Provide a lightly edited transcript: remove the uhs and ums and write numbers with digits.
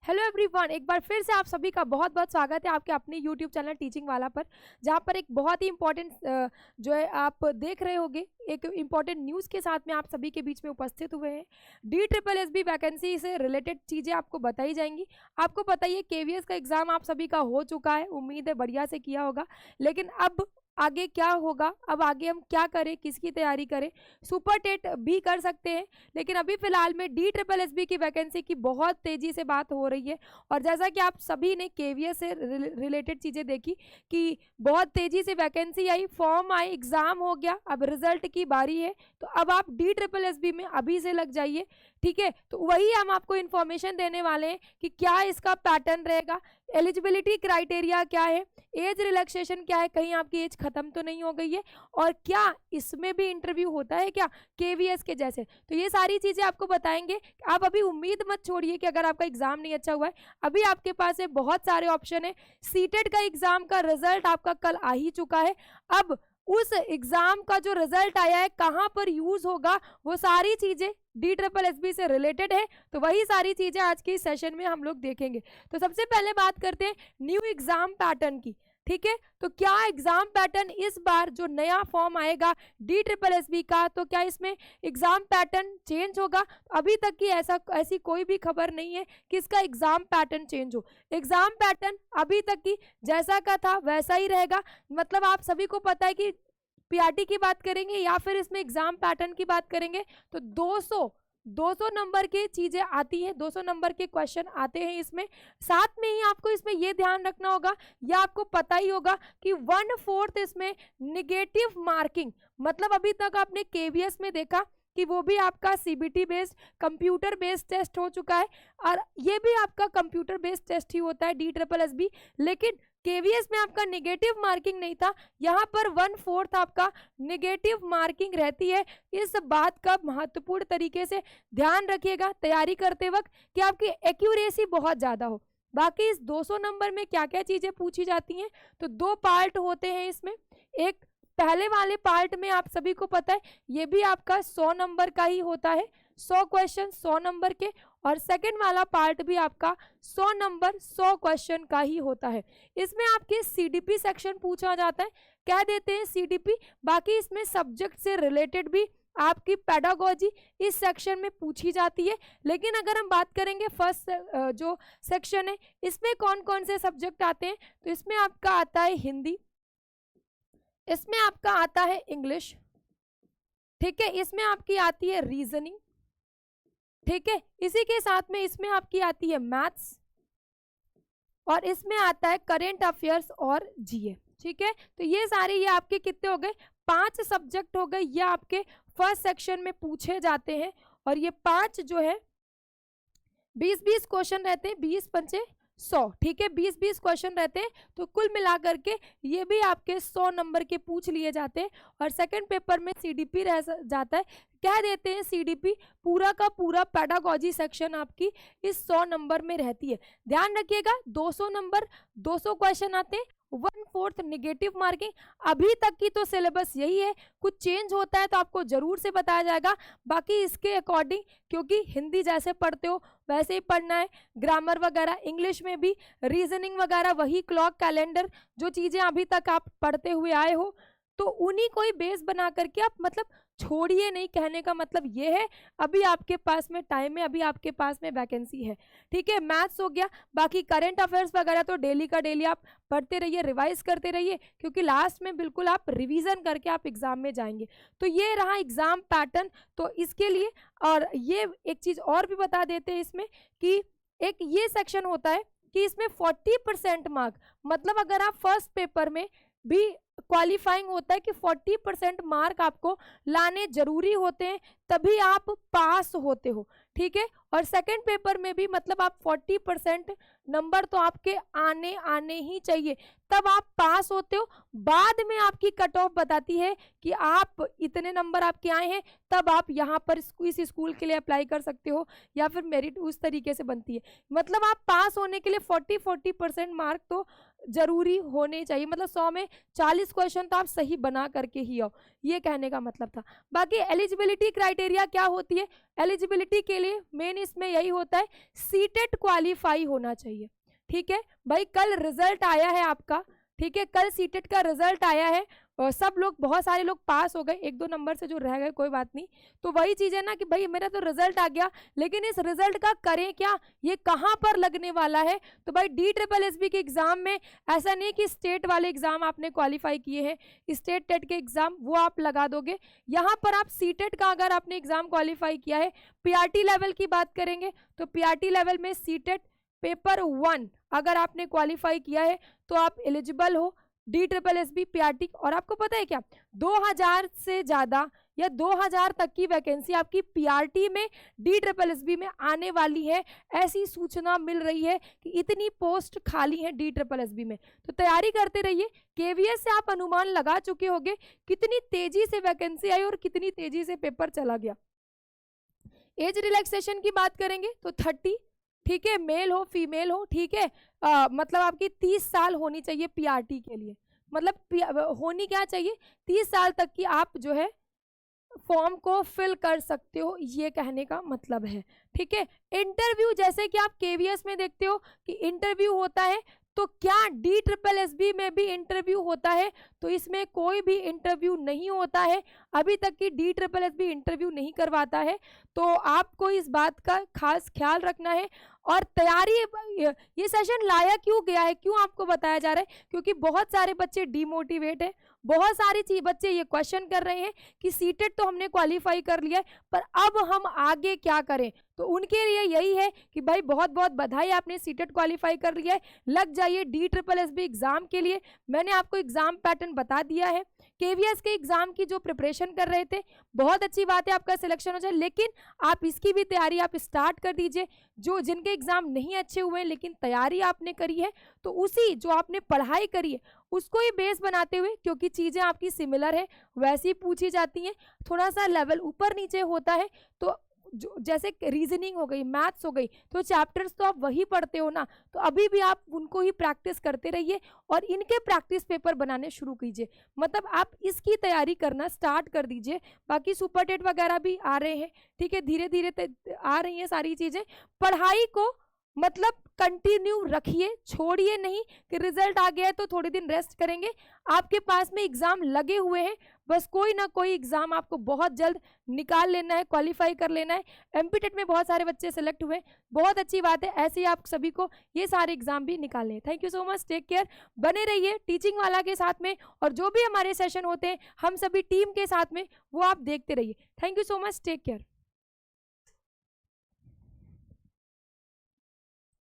Hello everyone, एक बार फिर से आप सभी का बहुत बहुत स्वागत है आपके अपने यूट्यूब चैनल टीचिंग वाला पर, जहां पर एक बहुत ही इंपॉर्टेंट जो है आप देख रहे होंगे एक इंपॉर्टेंट न्यूज़ के साथ में आप सभी के बीच में उपस्थित हुए हैं। DSSB वैकेंसी से रिलेटेड चीज़ें आपको बताई जाएंगी। आपको पता ही है KVS का एग्ज़ाम आप सभी का हो चुका है, उम्मीद है बढ़िया से किया होगा। लेकिन अब आगे क्या होगा, अब आगे हम क्या करें, किसकी तैयारी करें। सुपर टेट भी कर सकते हैं, लेकिन अभी फिलहाल में DSSB की वैकेंसी की बहुत तेजी से बात हो रही है। और जैसा कि आप सभी ने KVS से रिलेटेड चीज़ें देखी कि बहुत तेजी से वैकेंसी आई, फॉर्म आए, एग्जाम हो गया, अब रिजल्ट की बारी है। तो अब आप DSSB में अभी से लग जाइए, ठीक है। तो वही हम आपको इन्फॉर्मेशन देने वाले हैं कि क्या इसका पैटर्न रहेगा, एलिजिबिलिटी क्राइटेरिया क्या है, एज रिलैक्सेशन क्या है, कहीं आपकी एज खत्म तो नहीं हो गई है, और क्या इसमें भी इंटरव्यू होता है क्या KVS के जैसे। तो ये सारी चीज़ें आपको बताएंगे। आप अभी उम्मीद मत छोड़िए कि अगर आपका एग्जाम नहीं अच्छा हुआ है, अभी आपके पास है बहुत सारे ऑप्शन है। सीटेट का एग्जाम का रिजल्ट आपका कल आ ही चुका है। अब उस एग्जाम का जो रिजल्ट आया है कहाँ पर यूज होगा, वो सारी चीजें DSSB से रिलेटेड है। तो वही सारी चीजें आज के इस सेशन में हम लोग देखेंगे। तो सबसे पहले बात करते हैं न्यू एग्जाम पैटर्न की, ठीक है। तो क्या एग्जाम पैटर्न इस बार जो नया फॉर्म आएगा DSSB का, तो क्या इसमें एग्जाम पैटर्न चेंज होगा? अभी तक की ऐसी कोई भी खबर नहीं है कि इसका एग्जाम पैटर्न चेंज हो। एग्जाम पैटर्न अभी तक की जैसा का था वैसा ही रहेगा। मतलब आप सभी को पता है कि PRT की बात करेंगे या फिर इसमें एग्जाम पैटर्न की बात करेंगे तो 200 नंबर की चीजें आती हैं, 200 नंबर के क्वेश्चन आते हैं इसमें। साथ में ही आपको इसमें ये ध्यान रखना होगा, या आपको पता ही होगा कि 1/4 इसमें निगेटिव मार्किंग। मतलब अभी तक आपने KVS में देखा कि वो भी आपका CBT based computer based test हो चुका है, और ये भी आपका कंप्यूटर बेस्ड टेस्ट ही होता है DSSB। लेकिन KVS में आपका नेगेटिव मार्किंग नहीं था, यहाँ पर 1/4 आपका नेगेटिव मार्किंग रहती है। इस बात का महत्वपूर्ण तरीके से ध्यान रखिएगा तैयारी करते वक्त कि आपकी एक्यूरेसी बहुत ज़्यादा हो। बाकी इस 200 नंबर में क्या क्या चीज़ें पूछी जाती हैं, तो 2 पार्ट होते हैं इसमें। एक पहले वाले पार्ट में आप सभी को पता है ये भी आपका 100 नंबर का ही होता है, 100 क्वेश्चन 100 नंबर के। और सेकंड वाला पार्ट भी आपका 100 नंबर 100 क्वेश्चन का ही होता है। इसमें आपके CDP सेक्शन पूछा जाता है, कह देते हैं CDP। बाकी इसमें सब्जेक्ट से रिलेटेड भी आपकी पेडागोजी इस सेक्शन में पूछी जाती है। लेकिन अगर हम बात करेंगे फर्स्ट जो सेक्शन है, इसमें कौन कौन से सब्जेक्ट आते हैं, तो इसमें आपका आता है हिंदी, इसमें आपका आता है इंग्लिश, ठीक है, इसमें आपकी आती है रीजनिंग, ठीक है, इसी के साथ में इसमें आपकी आती है मैथ्स, और इसमें आता है करेंट अफेयर्स और GA, ठीक है। तो ये सारे ये आपके कितने हो गए, 5 सब्जेक्ट हो गए, ये आपके फर्स्ट सेक्शन में पूछे जाते हैं। और ये 5 जो है 20-20 क्वेश्चन रहते हैं, 20 पंचे 100, ठीक है, 20-20 क्वेश्चन रहते हैं। तो कुल मिलाकर के ये भी आपके 100 नंबर के पूछ लिए जाते हैं। और सेकंड पेपर में CDP रह जाता है, कह देते हैं CDP पूरा का पूरा पेडागोजी सेक्शन आपकी इस 100 नंबर में रहती है। ध्यान रखिएगा 200 नंबर 200 क्वेश्चन आते हैं, 1/4 निगेटिव मार्किंग। अभी तक की तो सिलेबस यही है, कुछ चेंज होता है तो आपको जरूर से बताया जाएगा। बाकी इसके अकॉर्डिंग, क्योंकि हिंदी जैसे पढ़ते हो वैसे ही पढ़ना है, ग्रामर वगैरह, इंग्लिश में भी रीजनिंग वगैरह, वही क्लॉक कैलेंडर जो चीज़ें अभी तक आप पढ़ते हुए आए हो, तो उन्हीं को ही बेस बना करके आप मतलब छोड़िए नहीं। कहने का मतलब ये है अभी आपके पास में टाइम है, अभी आपके पास में वैकेंसी है, ठीक है। मैथ्स हो गया, बाकी करंट अफेयर्स वगैरह तो डेली का डेली आप पढ़ते रहिए, रिवाइज करते रहिए, क्योंकि लास्ट में बिल्कुल आप रिवीजन करके आप एग्जाम में जाएंगे। तो ये रहा एग्जाम पैटर्न। तो इसके लिए और ये एक चीज़ और भी बता देते हैं इसमें कि एक ये सेक्शन होता है कि इसमें 40% मार्क, मतलब अगर आप फर्स्ट पेपर में भी क्वालिफाइंग होता है कि 40% मार्क आपको लाने जरूरी होते हैं, तभी आप पास होते हो, ठीक है। और सेकंड पेपर में भी मतलब आप 40% नंबर तो आपके आने ही चाहिए, तब आप पास होते हो। बाद में आपकी कट ऑफ बताती है कि आप इतने नंबर आपके आए हैं, तब आप यहाँ पर इस स्कूल के लिए अप्लाई कर सकते हो, या फिर मेरिट उस तरीके से बनती है। मतलब आप पास होने के लिए 40% मार्क तो जरूरी होने चाहिए। मतलब 100 में 40 20 क्वेश्चन तो आप सही बना करके ही आओ, ये कहने का मतलब था। बाकी एलिजिबिलिटी क्राइटेरिया क्या होती है, एलिजिबिलिटी के लिए मेन इसमें यही होता है सीटेट क्वालिफाई होना चाहिए। ठीक है भाई, कल रिजल्ट आया है आपका, ठीक है, कल सीटेट का रिजल्ट आया है और सब लोग, बहुत सारे लोग पास हो गए, 1-2 नंबर से जो रह गए कोई बात नहीं। तो वही चीज है ना कि भाई मेरा तो रिजल्ट आ गया, लेकिन इस रिजल्ट का करें क्या, ये कहाँ पर लगने वाला है। तो भाई DSSB के एग्जाम में ऐसा नहीं कि स्टेट वाले एग्जाम आपने क्वालिफाई किए हैं, स्टेट टेट के एग्जाम वो आप लगा दोगे, यहाँ पर आप सीटेट का अगर आपने एग्जाम क्वालिफाई किया है, PRT लेवल की बात करेंगे तो PRT लेवल में सीटेट पेपर 1 अगर आपने क्वालिफाई किया है तो आप एलिजिबल हो DSSB PRT। और आपको पता है क्या, 2000 से ज्यादा या 2000 तक की वैकेंसी आपकी PRT में DSSB में आने वाली है, ऐसी सूचना मिल रही है कि इतनी पोस्ट खाली है DSSB में। तो तैयारी करते रहिए। KVS से आप अनुमान लगा चुके होंगे कितनी तेजी से वैकेंसी आई और कितनी तेजी से पेपर चला गया। एज रिलैक्सेशन की बात करेंगे तो 30, ठीक है, मेल हो फीमेल हो, ठीक है, मतलब आपकी 30 साल होनी चाहिए PRT के लिए, मतलब होनी क्या चाहिए, 30 साल तक की आप जो है फॉर्म को फिल कर सकते हो, ये कहने का मतलब है। ठीक है, इंटरव्यू जैसे कि आप KVS में देखते हो कि इंटरव्यू होता है, तो क्या DSSB में भी इंटरव्यू होता है, तो इसमें कोई भी इंटरव्यू नहीं होता है, अभी तक की DSSB इंटरव्यू नहीं करवाता है। तो आपको इस बात का खास ख्याल रखना है। और तैयारी, ये सेशन लाया क्यों गया है, क्यों आपको बताया जा रहा है, क्योंकि बहुत सारे बच्चे डिमोटिवेट है, बहुत सारी बच्चे ये क्वेश्चन कर रहे हैं कि सीटेट तो हमने क्वालिफाई कर लिया है, पर अब हम आगे क्या करें। तो उनके लिए यही है कि भाई बहुत बहुत बधाई, आपने सीटेट क्वालिफाई कर लिया है, लग जाइए DSSB एग्जाम के लिए। मैंने आपको एग्जाम पैटर्न बता दिया है। KVS के एग्जाम की जो प्रिपरेशन कर रहे थे, बहुत अच्छी बात है, आपका सिलेक्शन हो जाए, लेकिन आप इसकी भी तैयारी आप स्टार्ट कर दीजिए। जो जिनके एग्जाम नहीं अच्छे हुए लेकिन तैयारी आपने करी है, तो उसी जो आपने पढ़ाई करी है उसको ही बेस बनाते हुए, क्योंकि चीजें आपकी सिमिलर है वैसी पूछी जाती हैं, थोड़ा सा लेवल ऊपर नीचे होता है। तो जो जैसे रीजनिंग हो गई, मैथ्स हो गई, तो चैप्टर्स तो आप वही पढ़ते हो ना, तो अभी भी आप उनको ही प्रैक्टिस करते रहिए और इनके प्रैक्टिस पेपर बनाने शुरू कीजिए, मतलब आप इसकी तैयारी करना स्टार्ट कर दीजिए। बाकी सुपर टेट वगैरह भी आ रहे हैं, ठीक है, धीरे धीरे आ रही हैं सारी चीजें। पढ़ाई को मतलब कंटिन्यू रखिए, छोड़िए नहीं कि रिजल्ट आ गया है तो थोड़े दिन रेस्ट करेंगे। आपके पास में एग्जाम लगे हुए हैं, बस कोई ना कोई एग्जाम आपको बहुत जल्द निकाल लेना है, क्वालिफाई कर लेना है। MP टेट में बहुत सारे बच्चे सेलेक्ट हुए, बहुत अच्छी बात है, ऐसे ही आप सभी को ये सारे एग्जाम भी निकालने हैं। Thank you so much, take care, बने रहिए टीचिंग वाला के साथ में, और जो भी हमारे सेशन होते हैं हम सभी टीम के साथ में, वो आप देखते रहिए। Thank you so much, take care.